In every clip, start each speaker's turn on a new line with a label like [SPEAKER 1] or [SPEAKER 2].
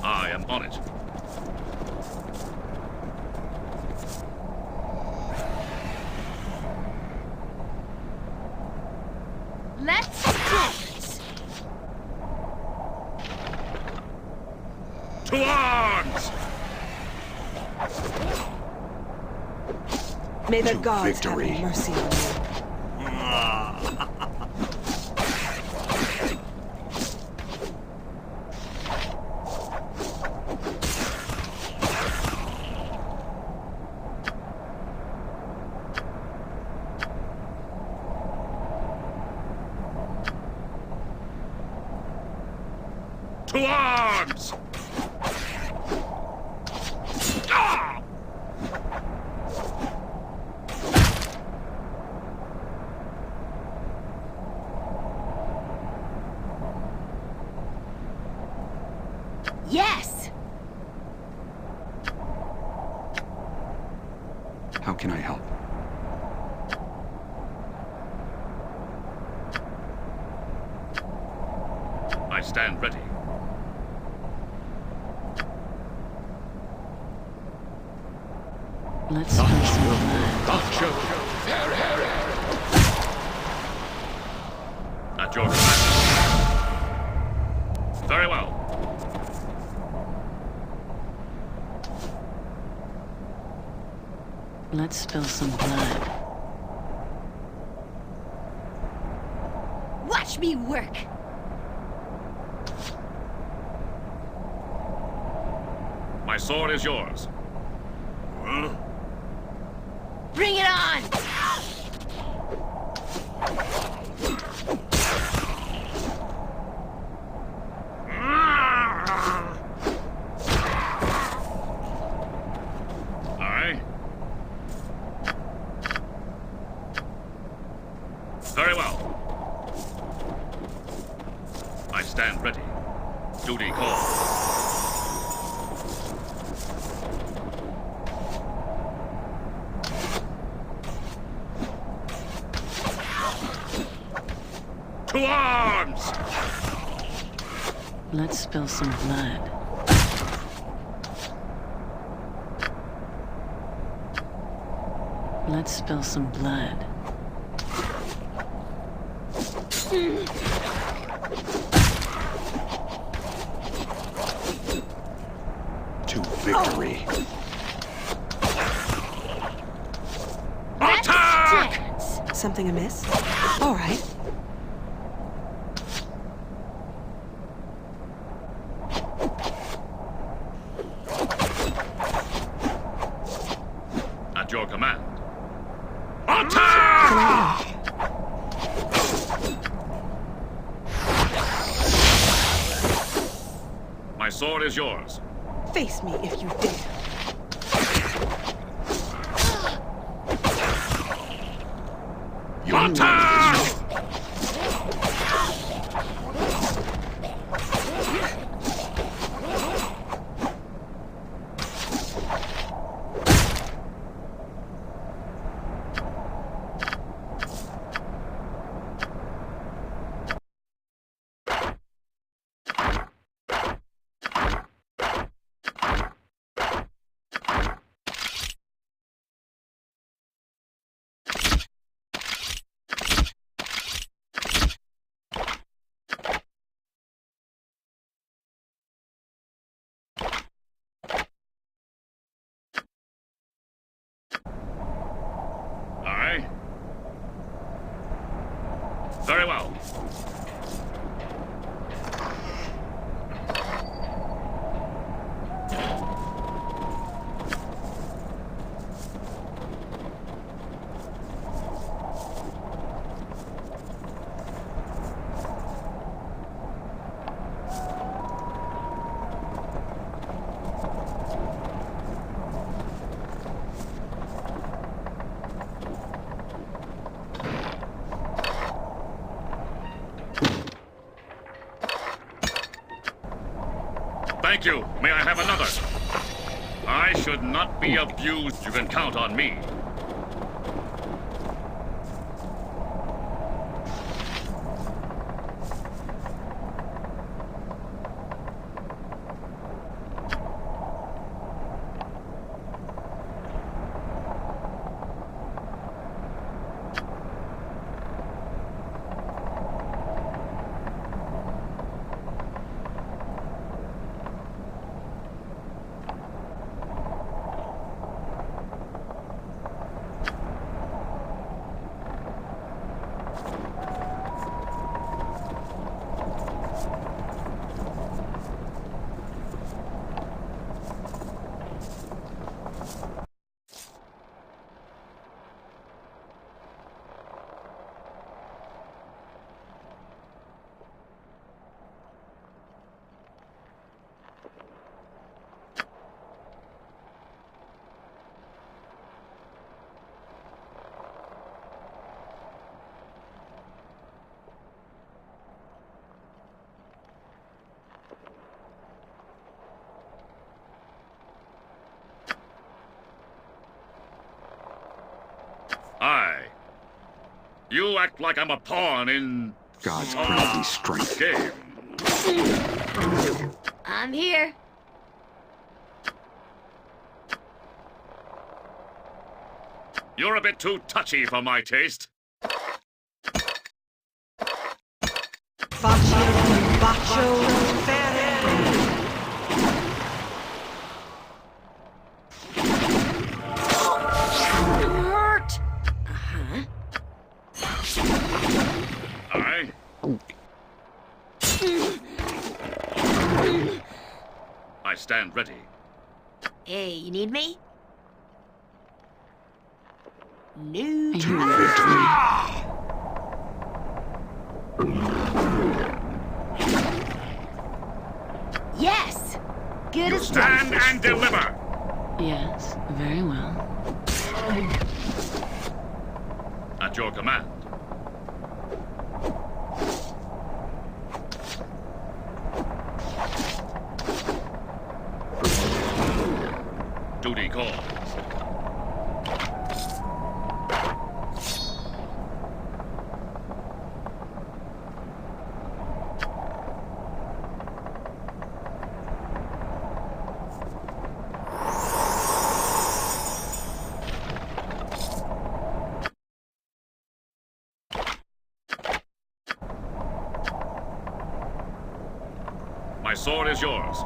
[SPEAKER 1] I am on it.
[SPEAKER 2] Let's dance!
[SPEAKER 1] To arms!
[SPEAKER 3] May the
[SPEAKER 4] To
[SPEAKER 3] gods
[SPEAKER 4] victory.
[SPEAKER 3] have mercy on you.
[SPEAKER 1] To arms! Ah!
[SPEAKER 2] Yes!
[SPEAKER 4] How can I help?
[SPEAKER 1] I stand ready.
[SPEAKER 5] Let's go some
[SPEAKER 1] Gotcha! At your command. Very well.
[SPEAKER 5] Let's spill some blood.
[SPEAKER 2] Watch me work!
[SPEAKER 1] My sword is yours.
[SPEAKER 2] Bring it on!
[SPEAKER 1] Aye. Very well. I stand ready. Duty calls. To arms!
[SPEAKER 5] Let's spill some blood. Let's spill some blood.
[SPEAKER 4] To victory.
[SPEAKER 2] Let's
[SPEAKER 1] Attack!
[SPEAKER 2] dance!
[SPEAKER 3] Something amiss? All right.
[SPEAKER 1] At your command. Attack! My sword is yours.
[SPEAKER 3] Face me if you dare.
[SPEAKER 1] Attack! Aye. Very well. Thank you. May I have another? I should not be abused. You can count on me. You act like I'm a pawn in
[SPEAKER 4] Gods grant me strength.
[SPEAKER 1] game.
[SPEAKER 2] I'm here.
[SPEAKER 1] You're a bit too touchy for my taste.
[SPEAKER 3] Bacio
[SPEAKER 2] Hurt.
[SPEAKER 1] Aye? I stand ready.
[SPEAKER 2] Hey, you need me? No.
[SPEAKER 4] To victory.
[SPEAKER 2] Yes. Good
[SPEAKER 1] You
[SPEAKER 2] as
[SPEAKER 1] stand
[SPEAKER 2] done.
[SPEAKER 1] and deliver.
[SPEAKER 5] Yes, very well.
[SPEAKER 1] At your command. Duty calls. My sword is yours.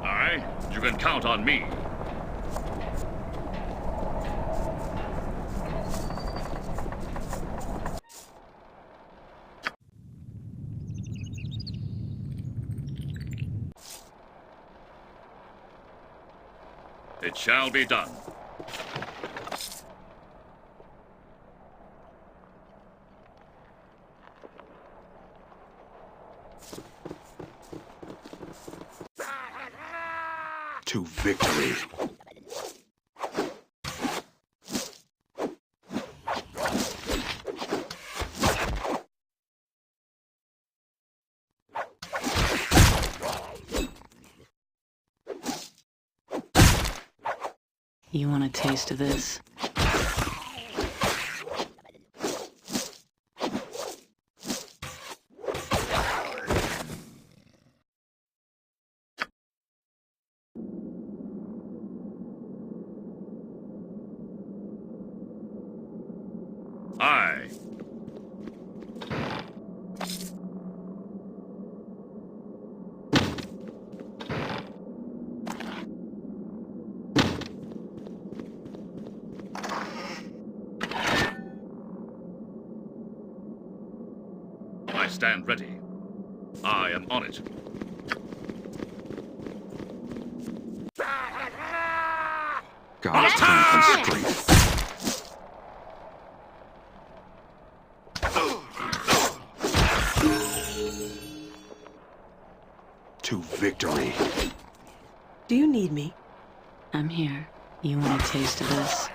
[SPEAKER 1] Aye, you can count on me. It shall be done.
[SPEAKER 4] To victory.
[SPEAKER 5] You want a taste of this?
[SPEAKER 1] Aye. I stand ready. I am on it.
[SPEAKER 4] God's grant me strength. To victory.
[SPEAKER 3] Do you need me?
[SPEAKER 5] I'm here. You want a taste of this?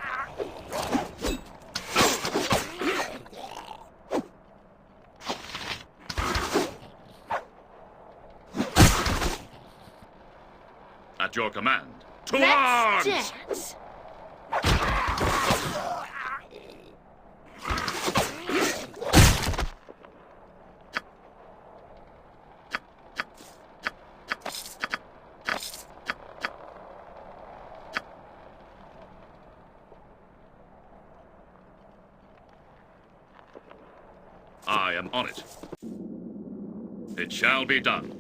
[SPEAKER 1] At your command. To
[SPEAKER 2] Let's
[SPEAKER 1] arms!
[SPEAKER 2] dance.
[SPEAKER 1] I am on it. It shall be done.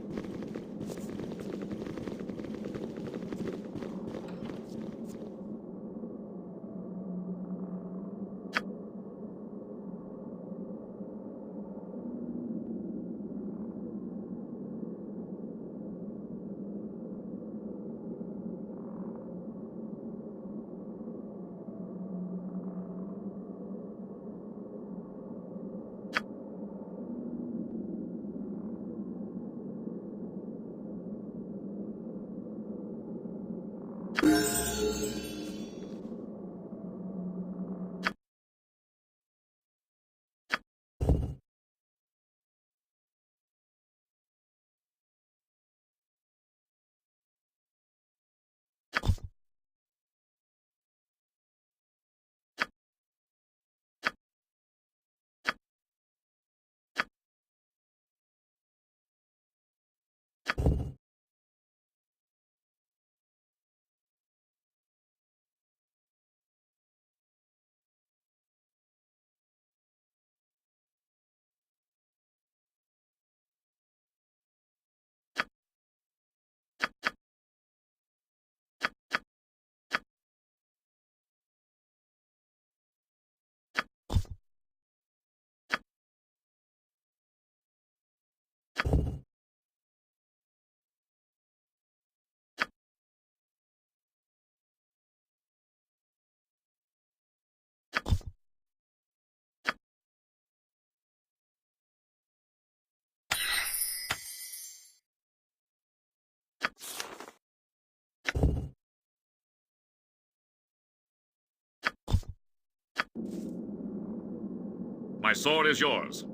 [SPEAKER 1] My sword is yours.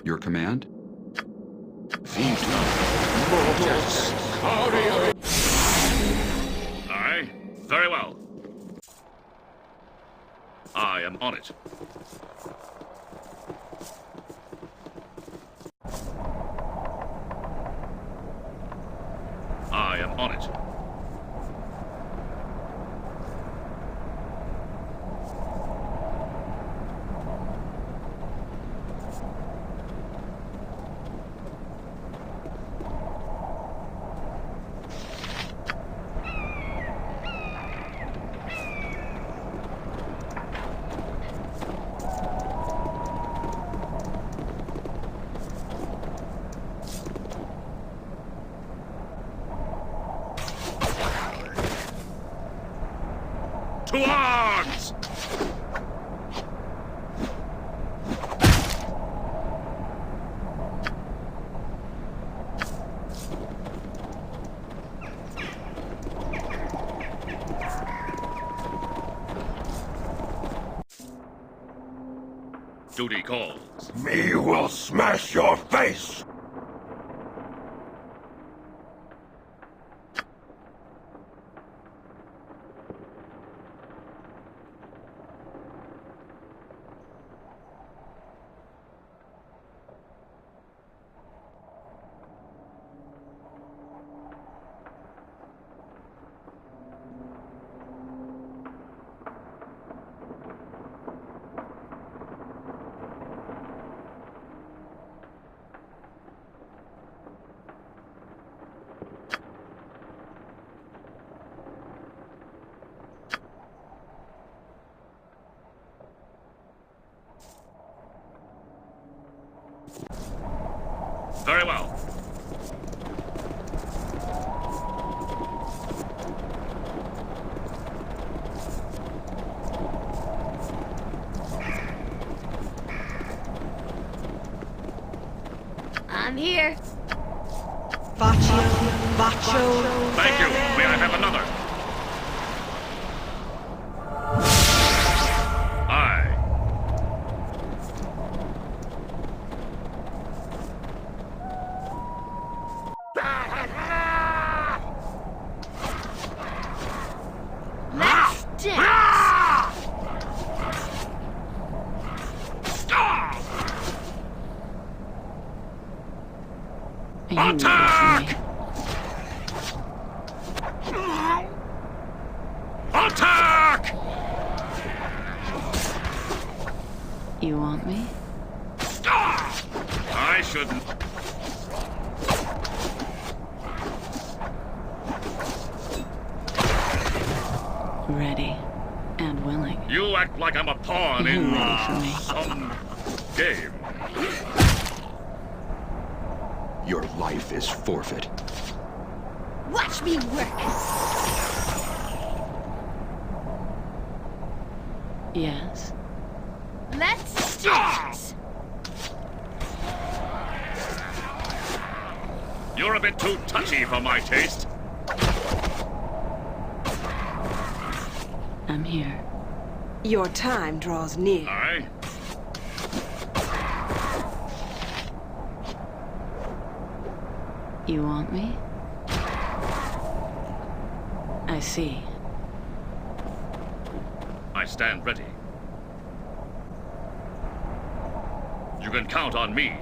[SPEAKER 4] Your command?
[SPEAKER 1] Aye, very well. I am on it. I am on it. To arms! Duty calls.
[SPEAKER 6] Me will smash your face!
[SPEAKER 1] Very well.
[SPEAKER 2] I'm here.
[SPEAKER 3] Bacho.
[SPEAKER 1] Thank you. May I have another? Aye.
[SPEAKER 2] Let's dance.
[SPEAKER 5] You ready for
[SPEAKER 1] Attack!
[SPEAKER 5] me?
[SPEAKER 1] Attack!
[SPEAKER 5] You want me?
[SPEAKER 1] I shouldn't.
[SPEAKER 5] Ready and willing.
[SPEAKER 1] You act like I'm a pawn
[SPEAKER 5] You
[SPEAKER 1] in
[SPEAKER 5] ready for me?
[SPEAKER 1] some game.
[SPEAKER 4] Your life is forfeit.
[SPEAKER 2] Watch me work.
[SPEAKER 5] Yes.
[SPEAKER 2] Let's dance.
[SPEAKER 1] You're a bit too touchy for my taste.
[SPEAKER 5] I'm here.
[SPEAKER 3] Your time draws near.
[SPEAKER 1] Aye.
[SPEAKER 5] You want me? I see.
[SPEAKER 1] I stand ready. You can count on me.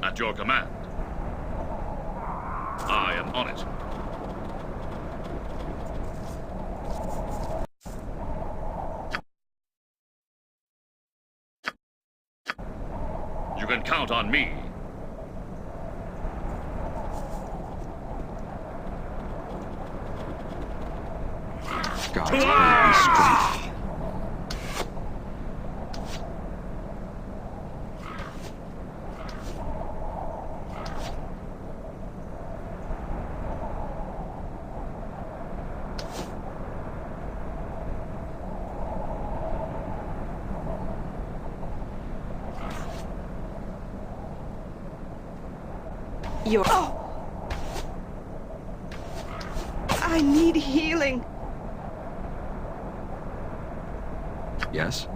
[SPEAKER 1] At your command. I am on it. You can count on me.
[SPEAKER 4] God's given me strength.
[SPEAKER 3] Your... Oh! I need healing.
[SPEAKER 4] Yes?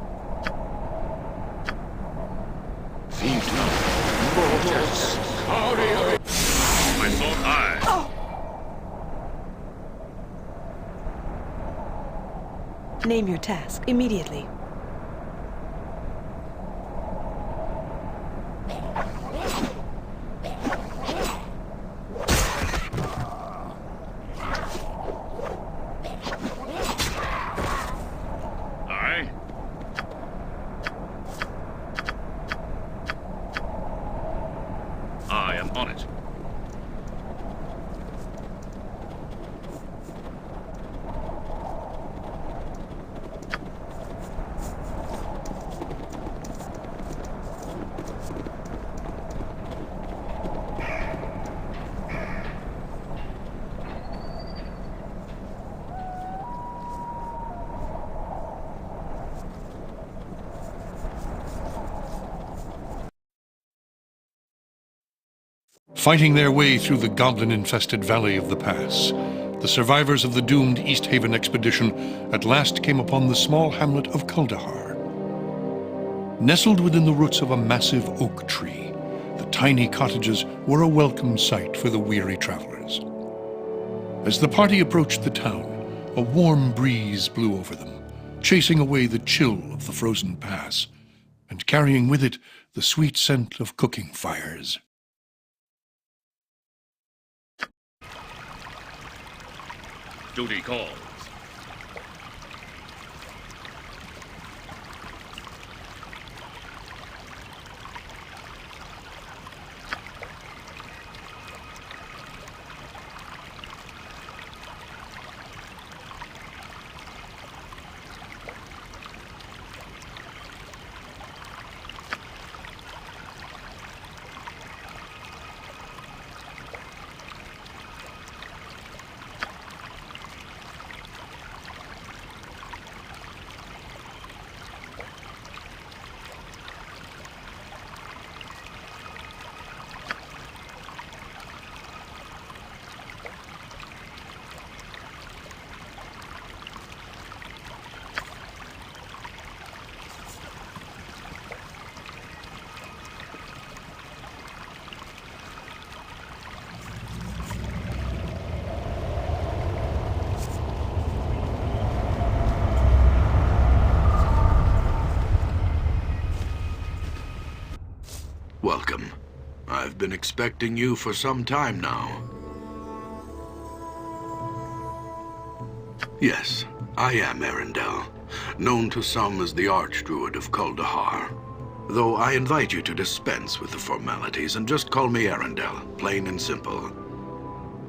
[SPEAKER 1] My sword high.
[SPEAKER 3] Oh! Name your task immediately.
[SPEAKER 1] Aye. I am on it.
[SPEAKER 7] Fighting their way through the goblin-infested valley of the pass, the survivors of the doomed East Haven expedition at last came upon the small hamlet of Kuldahar. Nestled within the roots of a massive oak tree, the tiny cottages were a welcome sight for the weary travelers. As the party approached the town, a warm breeze blew over them, chasing away the chill of the frozen pass, and carrying with it the sweet scent of cooking fires.
[SPEAKER 1] Duty calls.
[SPEAKER 6] Welcome. I've been expecting you for some time now. Yes, I am Arundel, known to some as the Archdruid of Kuldahar. Though I invite you to dispense with the formalities and just call me Arundel, plain and simple.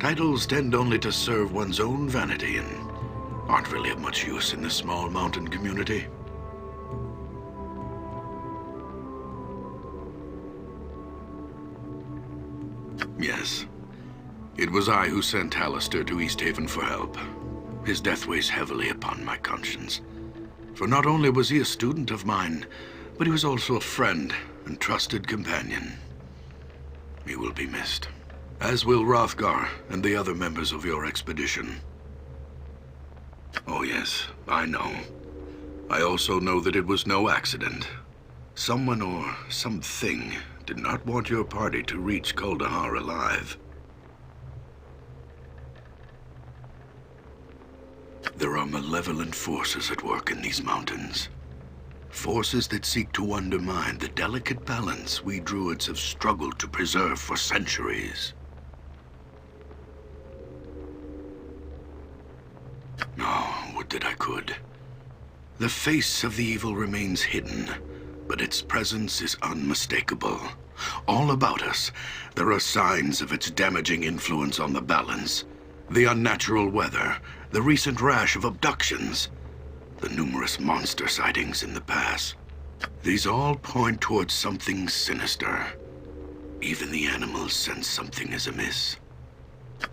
[SPEAKER 6] Titles tend only to serve one's own vanity and aren't really of much use in this small mountain community. Yes. It was I who sent Hallister to East Haven for help. His death weighs heavily upon my conscience. For not only was he a student of mine, but he was also a friend and trusted companion. He will be missed, as will Hrothgar and the other members of your expedition. Oh yes, I know. I also know that it was no accident. Someone or something did not want your party to reach Kuldahar alive. There are malevolent forces at work in these mountains. Forces that seek to undermine the delicate balance we druids have struggled to preserve for centuries. Oh, would that I could. The face of the evil remains hidden, but its presence is unmistakable. All about us, there are signs of its damaging influence on the balance. The unnatural weather, the recent rash of abductions, the numerous monster sightings in the pass. These all point towards something sinister. Even the animals sense something is amiss.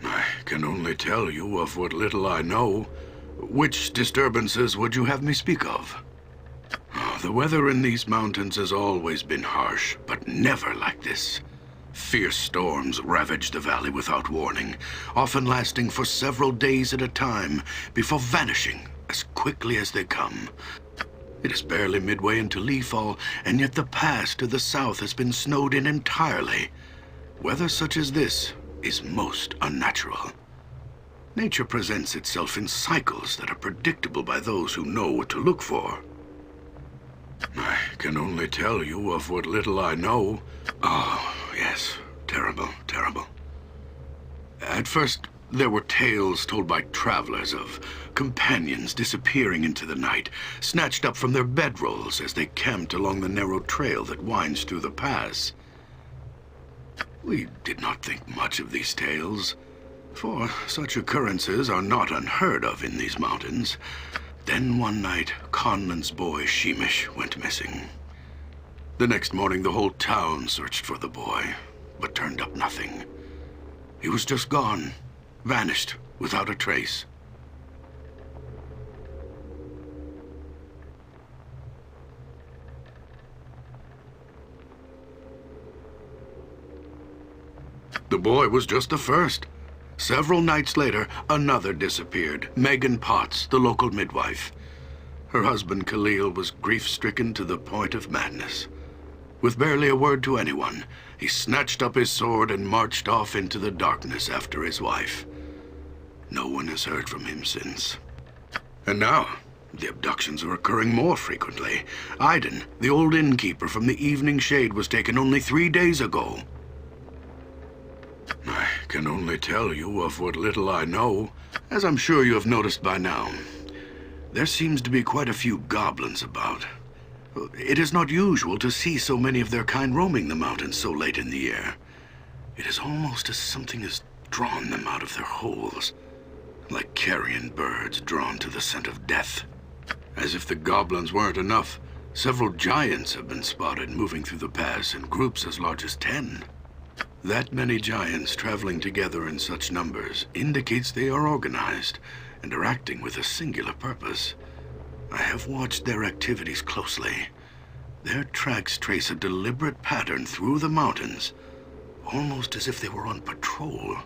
[SPEAKER 6] I can only tell you of what little I know. Which disturbances would you have me speak of? Oh, the weather in these mountains has always been harsh, but never like this. Fierce storms ravage the valley without warning, often lasting for several days at a time, before vanishing as quickly as they come. It is barely midway into leafall, and yet the pass to the south has been snowed in entirely. Weather such as this is most unnatural. Nature presents itself in cycles that are predictable by those who know what to look for. I can only tell you of what little I know. Oh, yes. Terrible, terrible. At first, there were tales told by travelers of companions disappearing into the night, snatched up from their bedrolls as they camped along the narrow trail that winds through the pass. We did not think much of these tales, for such occurrences are not unheard of in these mountains. Then one night, Conlan's boy, Sheemish, went missing. The next morning, the whole town searched for the boy, but turned up nothing. He was just gone, vanished without a trace. The boy was just the first. Several nights later, another disappeared, Megan Potts, the local midwife. Her husband, Khalil, was grief-stricken to the point of madness. With barely a word to anyone, he snatched up his sword and marched off into the darkness after his wife. No one has heard from him since. And now, the abductions are occurring more frequently. Aiden, the old innkeeper from the Evening Shade, was taken only 3 days ago. I can only tell you of what little I know. As I'm sure you have noticed by now, there seems to be quite a few goblins about. It is not usual to see so many of their kind roaming the mountains so late in the year. It is almost as something has drawn them out of their holes, like carrion birds drawn to the scent of death. As if the goblins weren't enough, several giants have been spotted moving through the pass in groups as large as 10. That many giants traveling together in such numbers indicates they are organized and are acting with a singular purpose. I have watched their activities closely. Their tracks trace a deliberate pattern through the mountains, almost as if they were on patrol.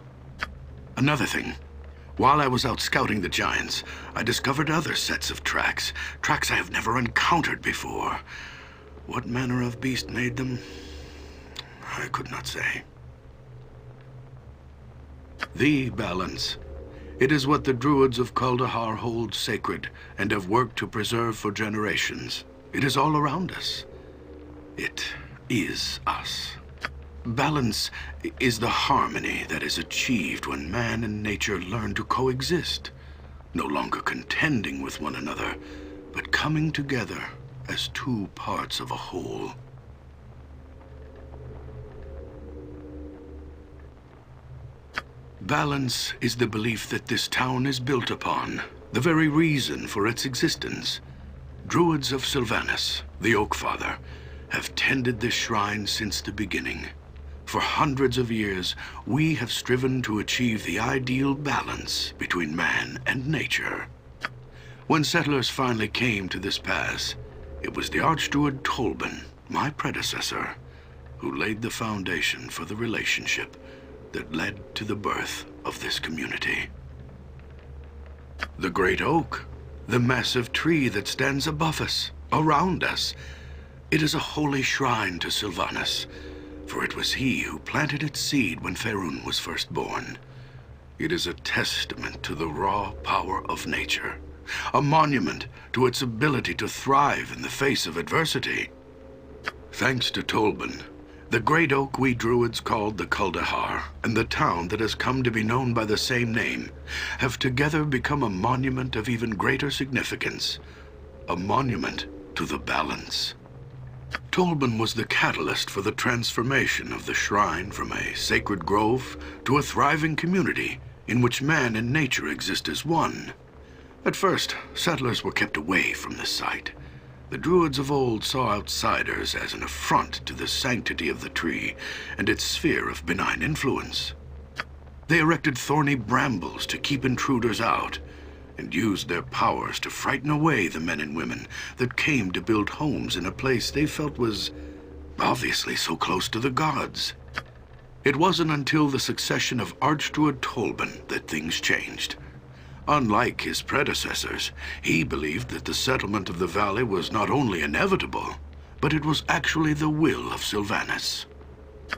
[SPEAKER 6] Another thing, while I was out scouting the giants, I discovered other sets of tracks I have never encountered before. What manner of beast made them? I could not say. The balance. It is what the druids of Kuldahar hold sacred and have worked to preserve for generations. It is all around us. It is us. Balance is the harmony that is achieved when man and nature learn to coexist, no longer contending with one another, but coming together as two parts of a whole. Balance is the belief that this town is built upon, the very reason for its existence. Druids of Sylvanas, the Oak Father, have tended this shrine since the beginning. For hundreds of years, we have striven to achieve the ideal balance between man and nature. When settlers finally came to this pass, it was the Archdruid Tolban, my predecessor, who laid the foundation for the relationship that led to the birth of this community. The great oak, the massive tree that stands above us, around us, it is a holy shrine to Sylvanas, for it was he who planted its seed when Faerun was first born. It is a testament to the raw power of nature, a monument to its ability to thrive in the face of adversity. Thanks to Tolban, the great oak we druids called the Kuldahar, and the town that has come to be known by the same name, have together become a monument of even greater significance. A monument to the balance. Tolban was the catalyst for the transformation of the shrine from a sacred grove to a thriving community in which man and nature exist as one. At first, settlers were kept away from the site. The druids of old saw outsiders as an affront to the sanctity of the tree and its sphere of benign influence. They erected thorny brambles to keep intruders out, and used their powers to frighten away the men and women that came to build homes in a place they felt was obviously so close to the gods. It wasn't until the succession of Archdruid Tolban that things changed. Unlike his predecessors, he believed that the settlement of the valley was not only inevitable, but it was actually the will of Sylvanas.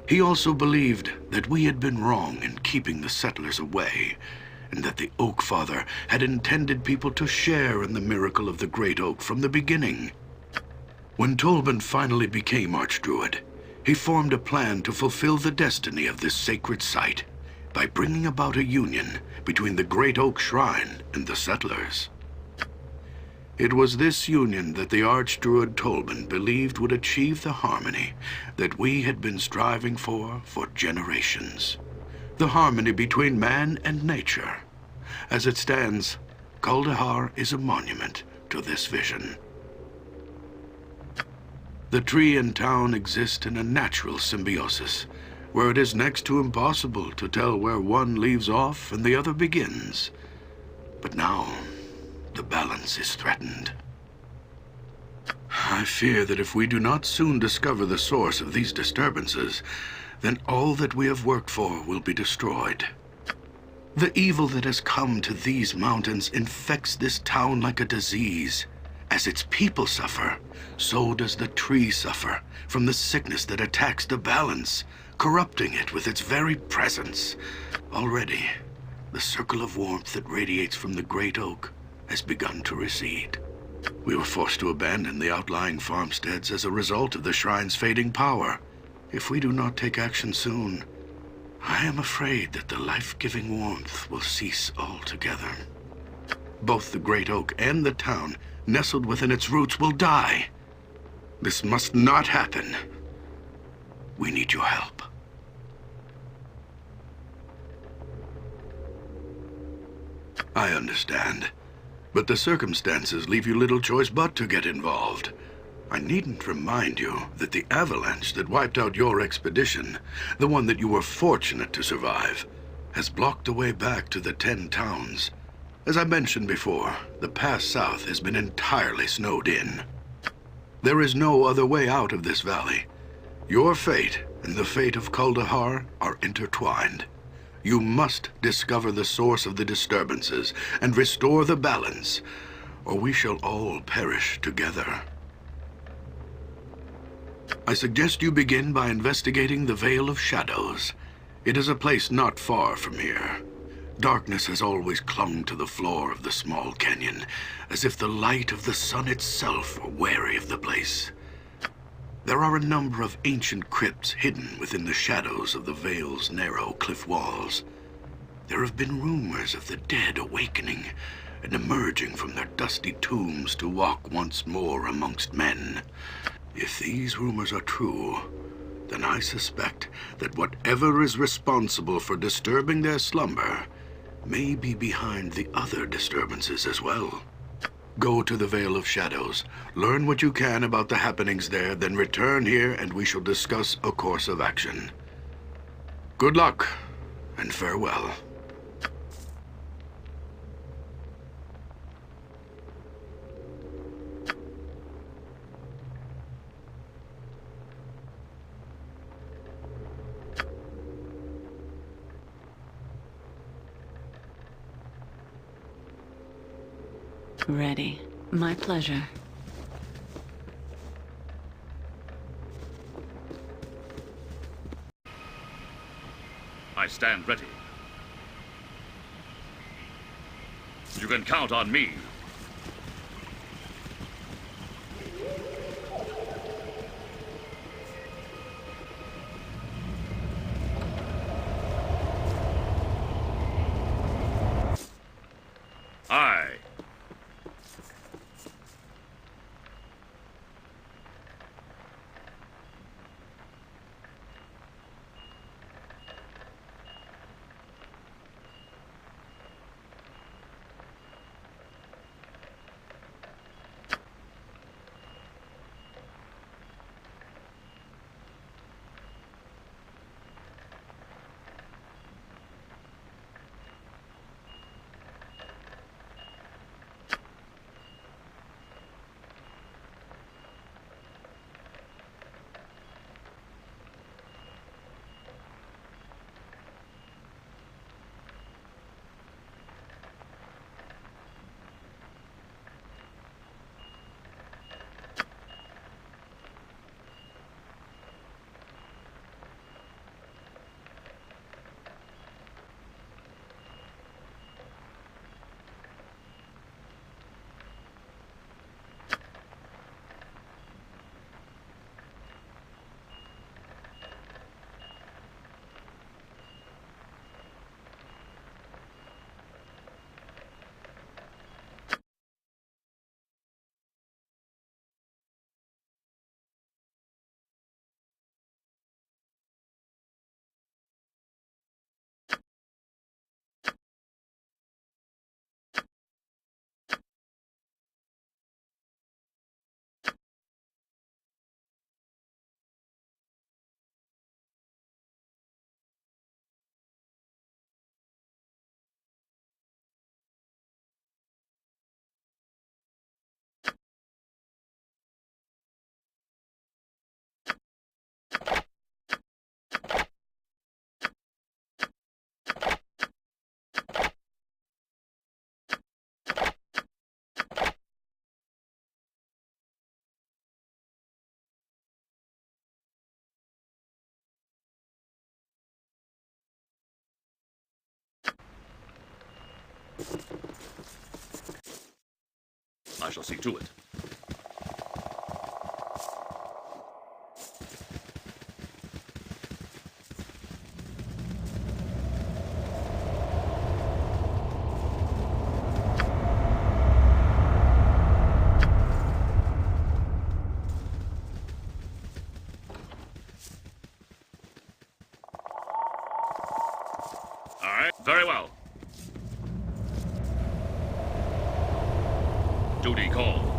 [SPEAKER 6] He also believed that we had been wrong in keeping the settlers away, and that the Oak Father had intended people to share in the miracle of the Great Oak from the beginning. When Tolban finally became Archdruid, he formed a plan to fulfill the destiny of this sacred site by bringing about a union between the Great Oak Shrine and the settlers. It was this union that the Archdruid Tolban believed would achieve the harmony that we had been striving for generations. The harmony between man and nature. As it stands, Kuldahar is a monument to this vision. The tree and town exist in a natural symbiosis, where it is next to impossible to tell where one leaves off and the other begins. But now, the balance is threatened. I fear that if we do not soon discover the source of these disturbances, then all that we have worked for will be destroyed. The evil that has come to these mountains infects this town like a disease. As its people suffer, so does the tree suffer from the sickness that attacks the balance, corrupting it with its very presence. Already, the circle of warmth that radiates from the great oak has begun to recede. We were forced to abandon the outlying farmsteads as a result of the shrine's fading power. If we do not take action soon, I am afraid that the life-giving warmth will cease altogether. Both the great oak and the town, nestled within its roots, will die. This must not happen. We need your help. I understand, but the circumstances leave you little choice but to get involved. I needn't remind you that the avalanche that wiped out your expedition, the one that you were fortunate to survive, has blocked the way back to the 10 towns. As I mentioned before, the pass south has been entirely snowed in. There is no other way out of this valley. Your fate and the fate of Kuldahar are intertwined. You must discover the source of the disturbances and restore the balance, or we shall all perish together. I suggest you begin by investigating the Vale of Shadows. It is a place not far from here. Darkness has always clung to the floor of the small canyon, as if the light of the sun itself were wary of the place. There are a number of ancient crypts hidden within the shadows of the Vale's narrow cliff walls. There have been rumors of the dead awakening and emerging from their dusty tombs to walk once more amongst men. If these rumors are true, then I suspect that whatever is responsible for disturbing their slumber may be behind the other disturbances as well. Go to the Vale of Shadows, learn what you can about the happenings there, then return here and we shall discuss a course of action. Good luck, and farewell.
[SPEAKER 5] Ready. My pleasure.
[SPEAKER 1] I stand ready. You can count on me. I shall see to it. All right, very well. Duty calls.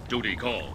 [SPEAKER 1] Duty calls.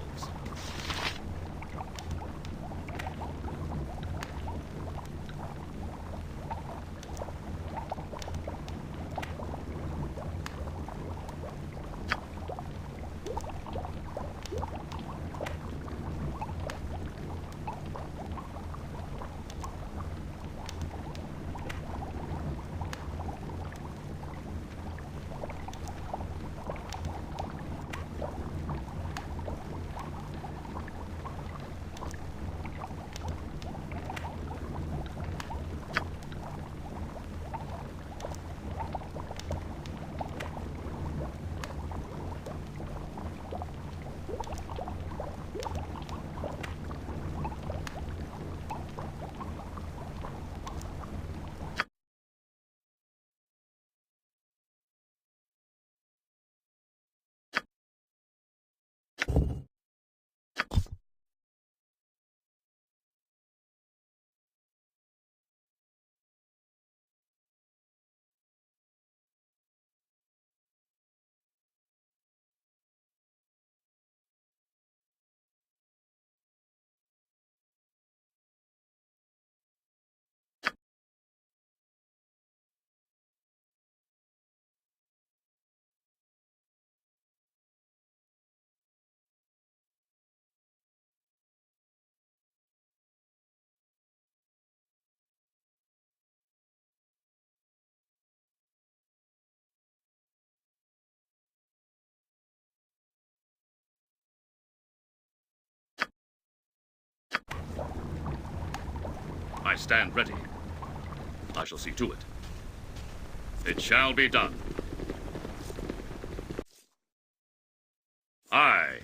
[SPEAKER 1] I stand ready. I shall see to it. It shall be done. Aye.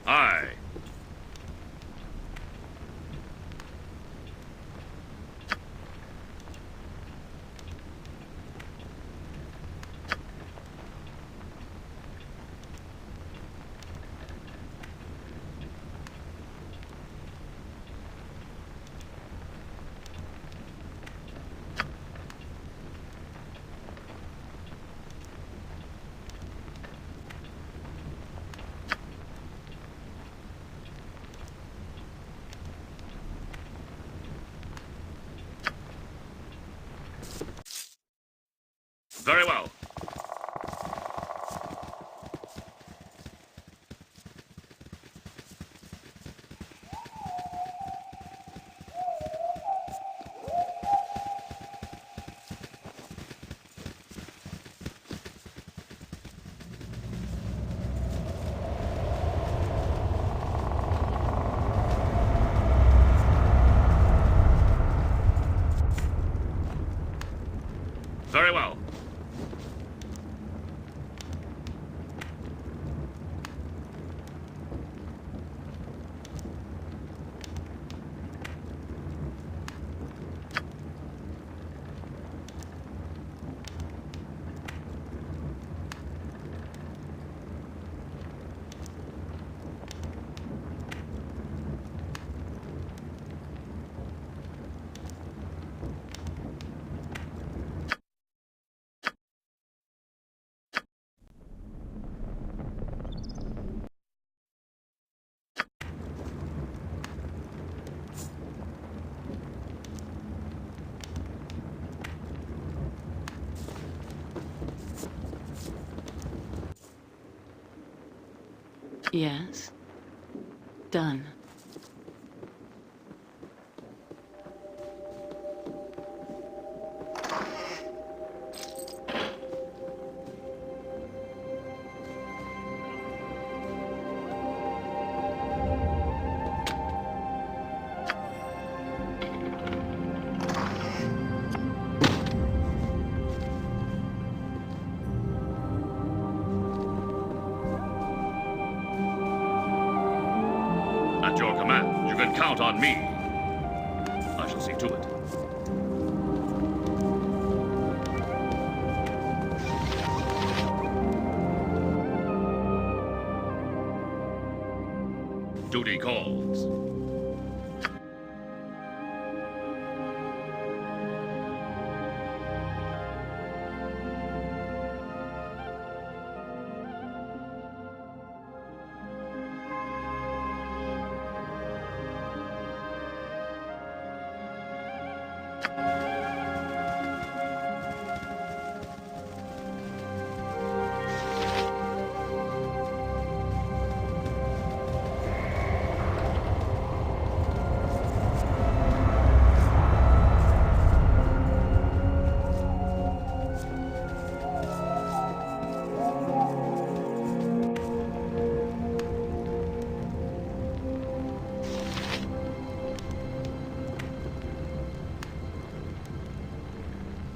[SPEAKER 1] Aye.
[SPEAKER 5] Yes. Done.
[SPEAKER 1] At your command, you can count on me. I shall see to it. Duty calls.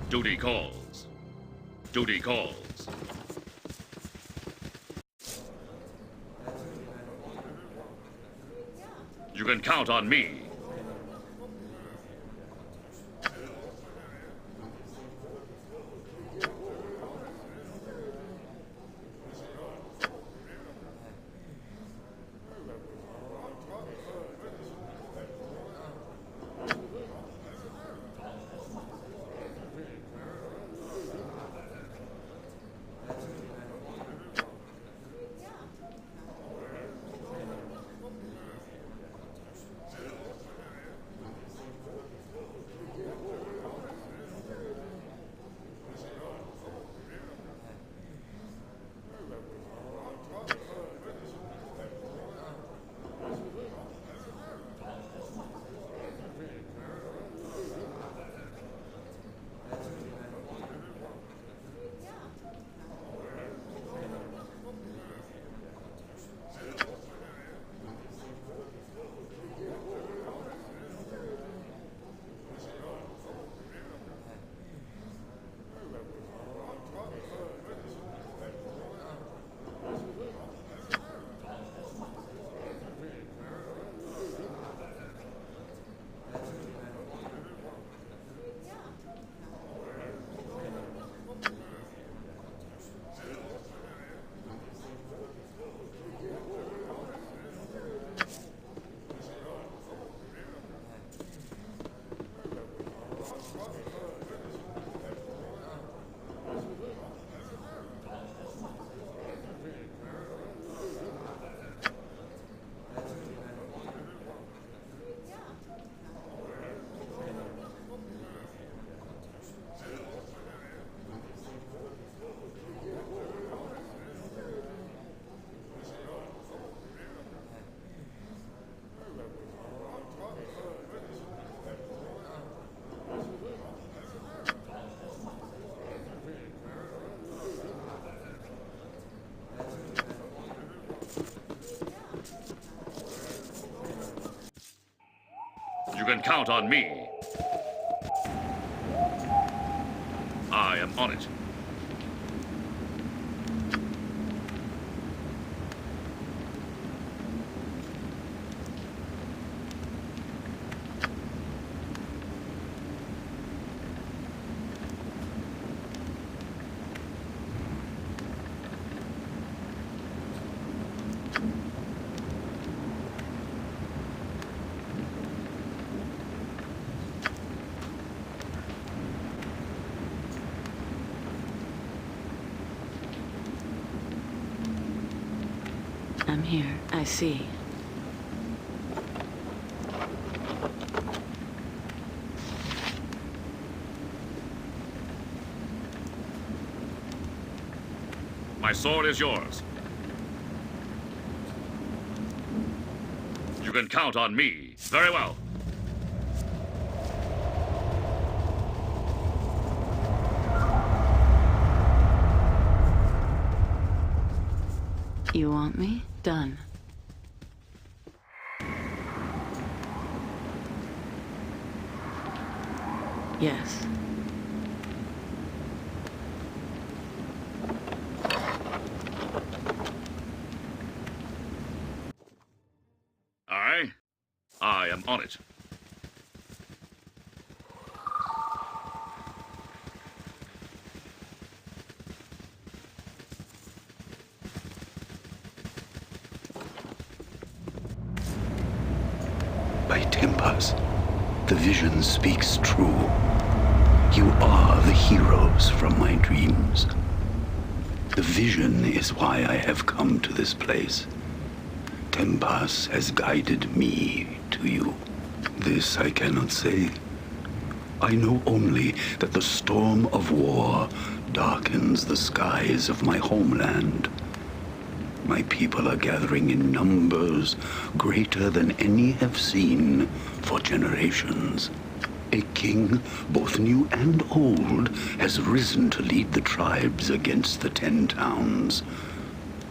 [SPEAKER 1] Duty calls. Duty calls. You can count on me. You can count on me. I am on it.
[SPEAKER 5] I'm here. I see.
[SPEAKER 1] My sword is yours. can count on me. Very well.
[SPEAKER 5] You want me? Done. Yes.
[SPEAKER 1] I am on it.
[SPEAKER 6] By Tempas, the vision speaks true. You are the heroes from my dreams. The vision is why I have come to this place. Tempas has guided me to you. This I cannot say. I know only that the storm of war darkens the skies of my homeland. My people are gathering in numbers greater than any have seen for generations. A king, both new and old, has risen to lead the tribes against the 10 towns.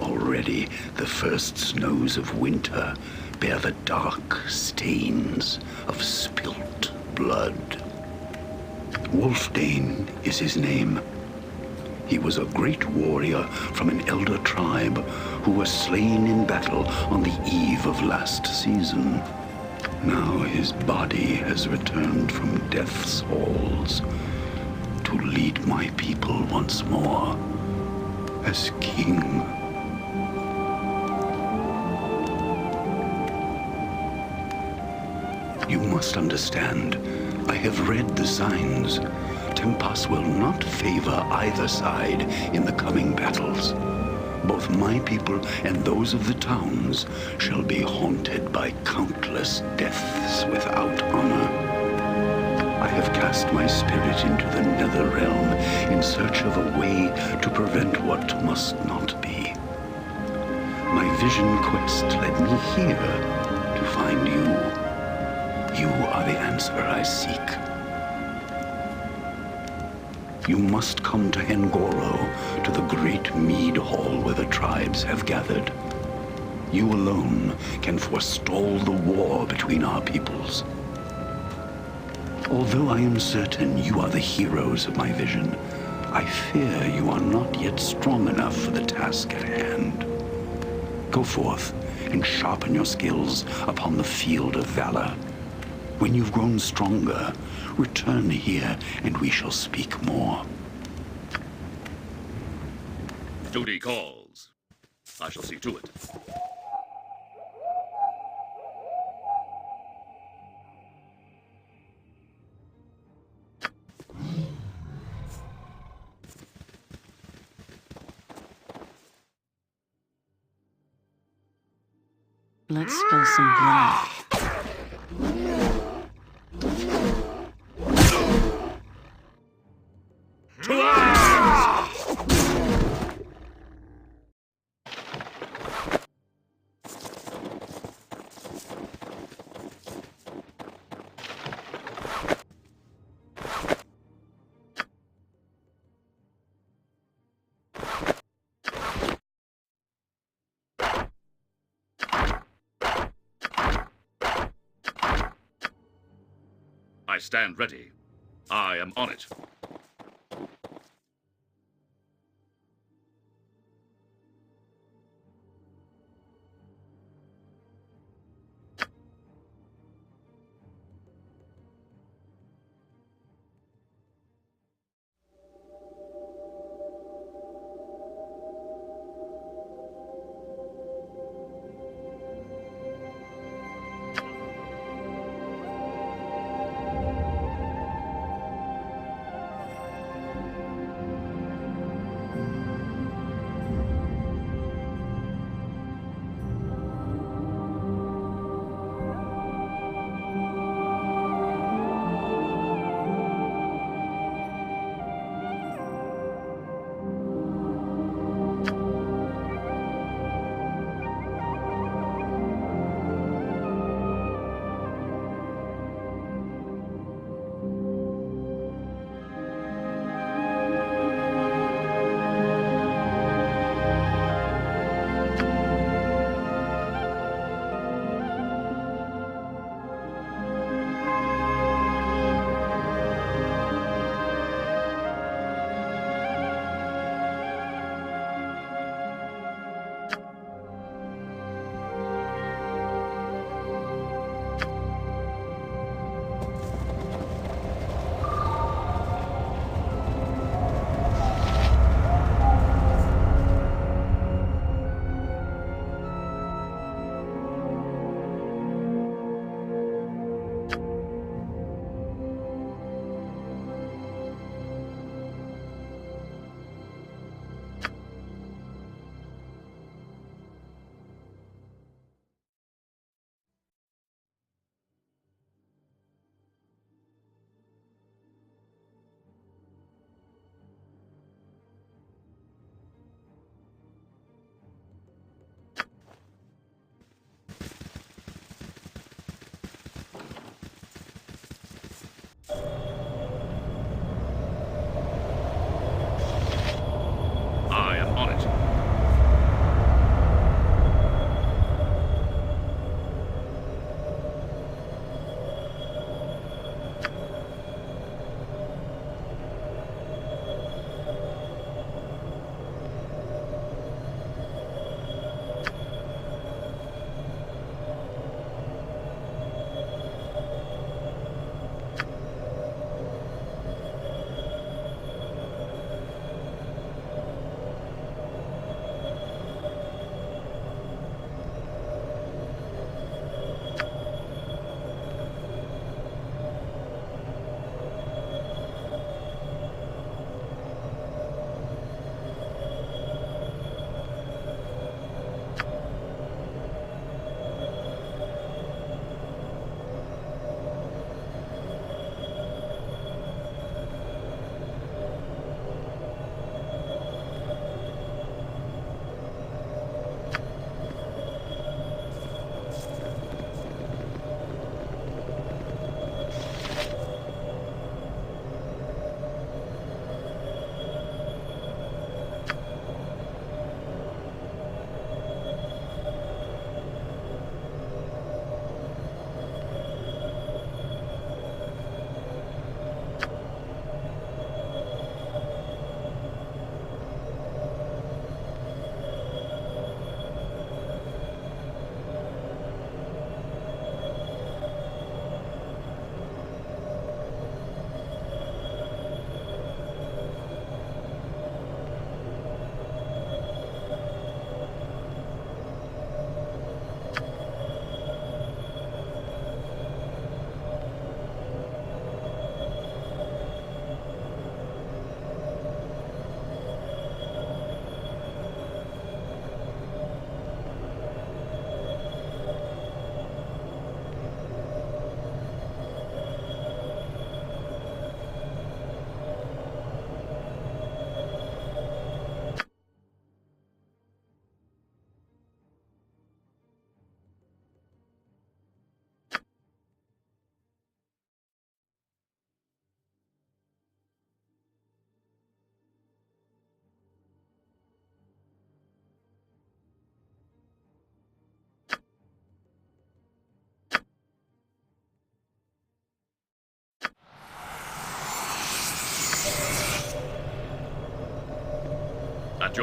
[SPEAKER 6] Already, the first snows of winter bear the dark stains of spilt blood. Wolfdane is his name. He was a great warrior from an elder tribe who was slain in battle on the eve of last season. Now his body has returned from death's halls to lead my people once more as king. You must understand, I have read the signs. Tempas will not favor either side in the coming battles. Both my people and those of the towns shall be haunted by countless deaths without honor. I have cast my spirit into the nether realm in search of a way to prevent what must not be. My vision quest led me here to find you. You are the answer I seek. You must come to Hengoro, to the great mead hall where the tribes have gathered. You alone can forestall the war between our peoples. Although I am certain you are the heroes of my vision, I fear you are not yet strong enough for the task at hand. Go forth and sharpen your skills upon the field of valor. When you've grown stronger, return here and we shall speak more.
[SPEAKER 1] Duty calls. I shall see to it.
[SPEAKER 5] Let's spill some blood.
[SPEAKER 1] I stand ready. I am on it.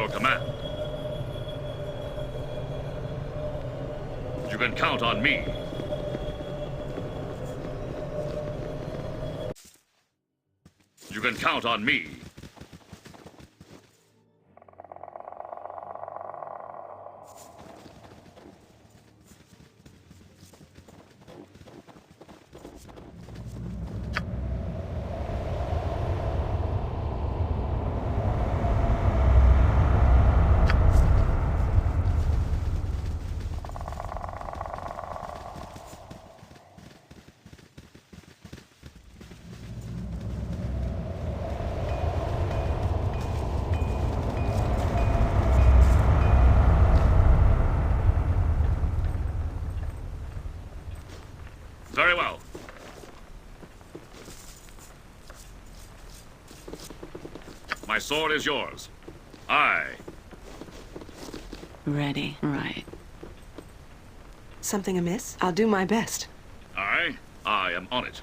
[SPEAKER 1] your command. You can count on me. You can count on me. Very well. My sword is yours. Aye.
[SPEAKER 5] Ready. Right.
[SPEAKER 3] Something amiss? I'll do my best.
[SPEAKER 1] Aye. I am on it.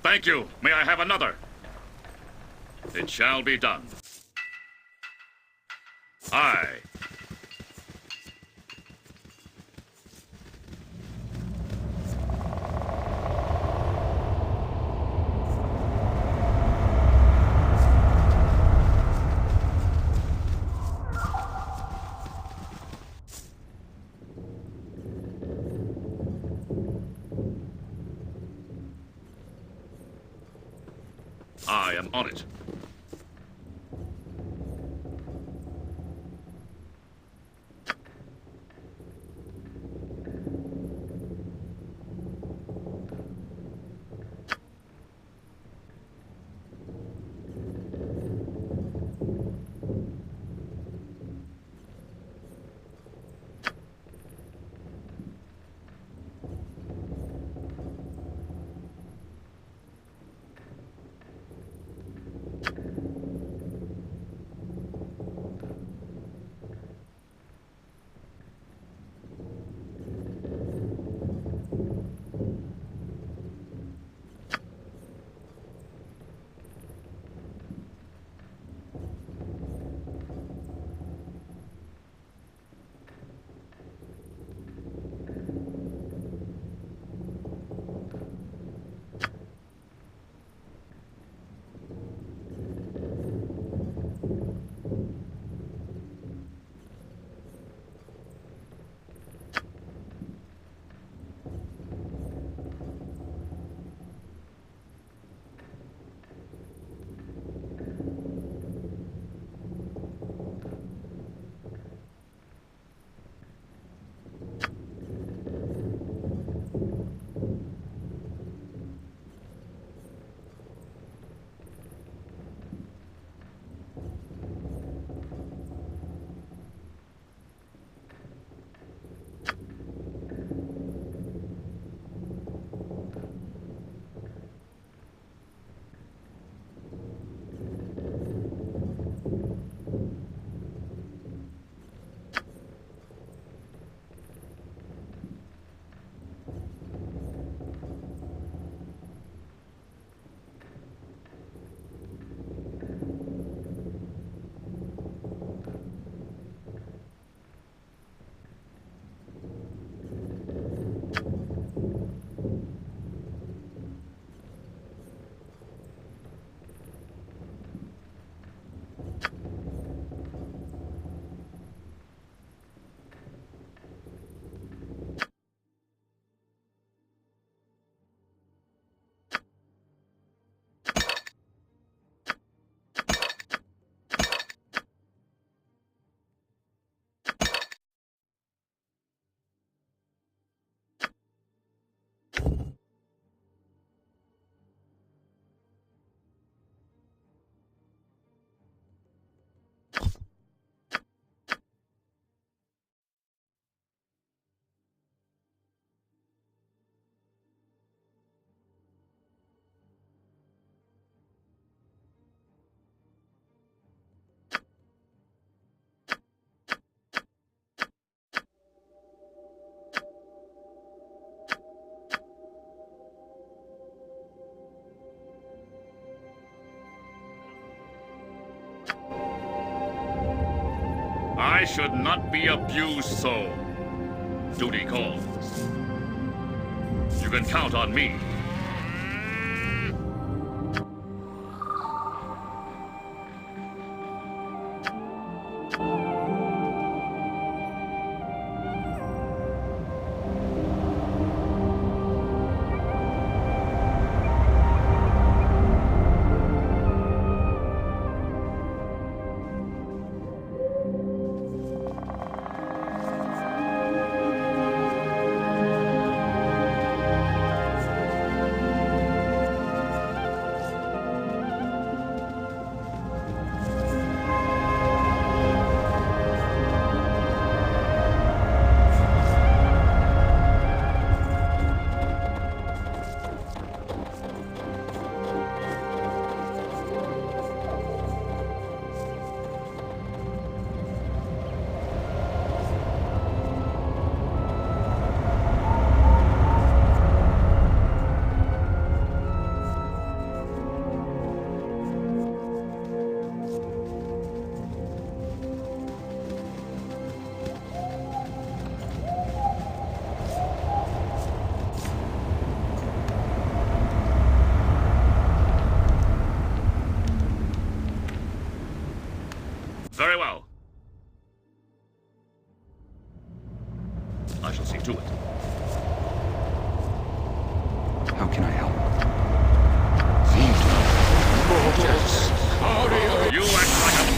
[SPEAKER 1] Thank you. May I have another? It shall be done. Aye. am on it. I should not be abused so. Duty calls. You can count on me. Very well. I shall see to it.
[SPEAKER 4] How can I help? Seems to
[SPEAKER 1] You act like a